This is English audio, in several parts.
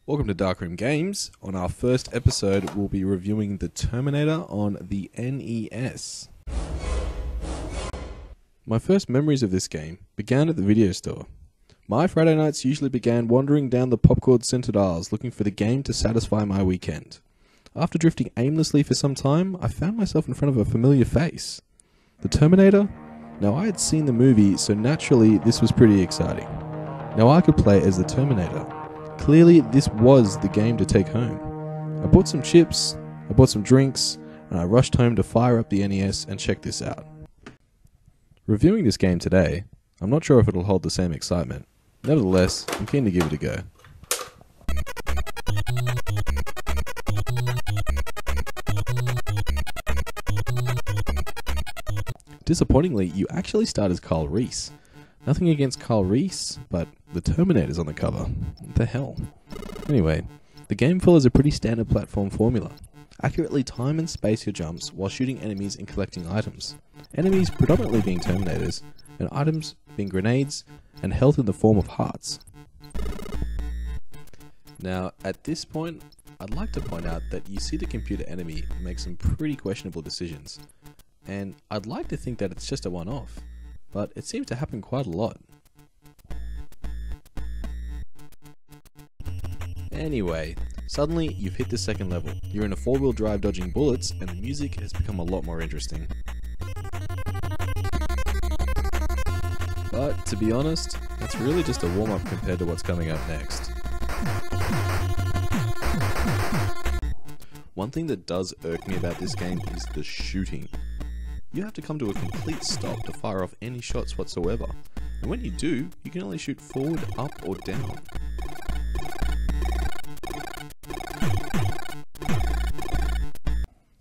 Welcome to Darkroom Games. On our first episode, we'll be reviewing the Terminator on the NES. My first memories of this game began at the video store. My Friday nights usually began wandering down the popcorn-scented aisles looking for the game to satisfy my weekend. After drifting aimlessly for some time, I found myself in front of a familiar face. The Terminator? Now, I had seen the movie, so naturally this was pretty exciting. Now I could play as the Terminator. Clearly, this was the game to take home. I bought some chips, I bought some drinks, and I rushed home to fire up the NES and check this out. Reviewing this game today, I'm not sure if it'll hold the same excitement. Nevertheless, I'm keen to give it a go. Disappointingly, you actually start as Carl Reese. Nothing against Carl Reese, but the Terminator's on the cover. What the hell? Anyway, the game follows a pretty standard platform formula. Accurately time and space your jumps while shooting enemies and collecting items. Enemies predominantly being Terminators, and items being grenades, and health in the form of hearts. Now, at this point, I'd like to point out that you see the computer enemy make some pretty questionable decisions. And I'd like to think that it's just a one-off, but it seems to happen quite a lot. Anyway, suddenly you've hit the second level. You're in a four-wheel drive dodging bullets, and the music has become a lot more interesting. But to be honest, that's really just a warm-up compared to what's coming up next. One thing that does irk me about this game is the shooting. You have to come to a complete stop to fire off any shots whatsoever, and when you do, you can only shoot forward, up, or down.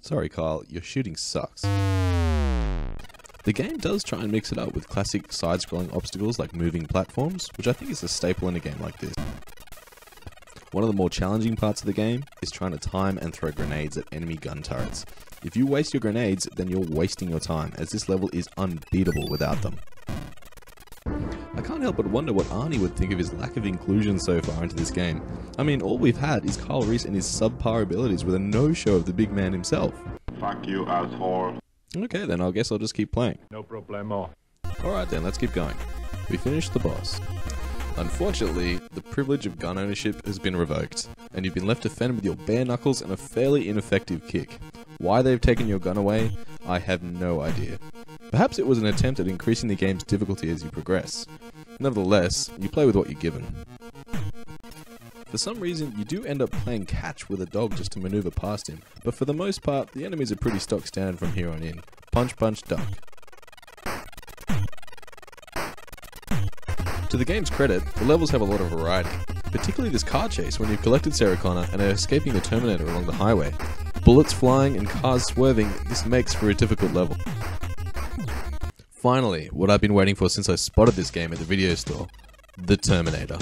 Sorry Kyle, your shooting sucks. The game does try and mix it up with classic side-scrolling obstacles like moving platforms, which I think is a staple in a game like this. One of the more challenging parts of the game is trying to time and throw grenades at enemy gun turrets. If you waste your grenades, then you're wasting your time, as this level is unbeatable without them. I can't help but wonder what Arnie would think of his lack of inclusion so far into this game. I mean, all we've had is Carl Reese and his subpar abilities with a no-show of the big man himself. Fuck you, asshole. Okay then, I guess I'll just keep playing. No problemo. Alright then, let's keep going. We finished the boss. Unfortunately, the privilege of gun ownership has been revoked, and you've been left to fend with your bare knuckles and a fairly ineffective kick. Why they've taken your gun away, I have no idea. Perhaps it was an attempt at increasing the game's difficulty as you progress. Nevertheless, you play with what you're given. For some reason, you do end up playing catch with a dog just to maneuver past him, but for the most part, the enemies are pretty stock standard from here on in. Punch, punch, duck. To the game's credit, the levels have a lot of variety, particularly this car chase when you've collected Sarah Connor and are escaping the Terminator along the highway. Bullets flying and cars swerving, this makes for a difficult level. Finally, what I've been waiting for since I spotted this game at the video store, the Terminator.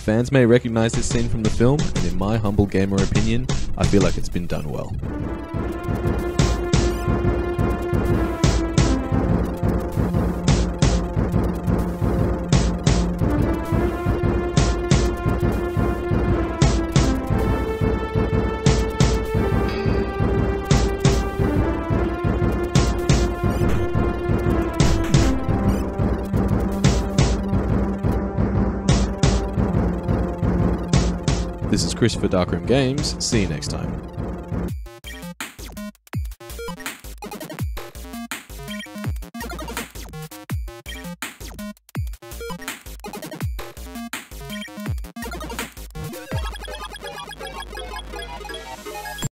Fans may recognize this scene from the film, and in my humble gamer opinion, I feel like it's been done well. This is Chris for Darkroom Games. See you next time.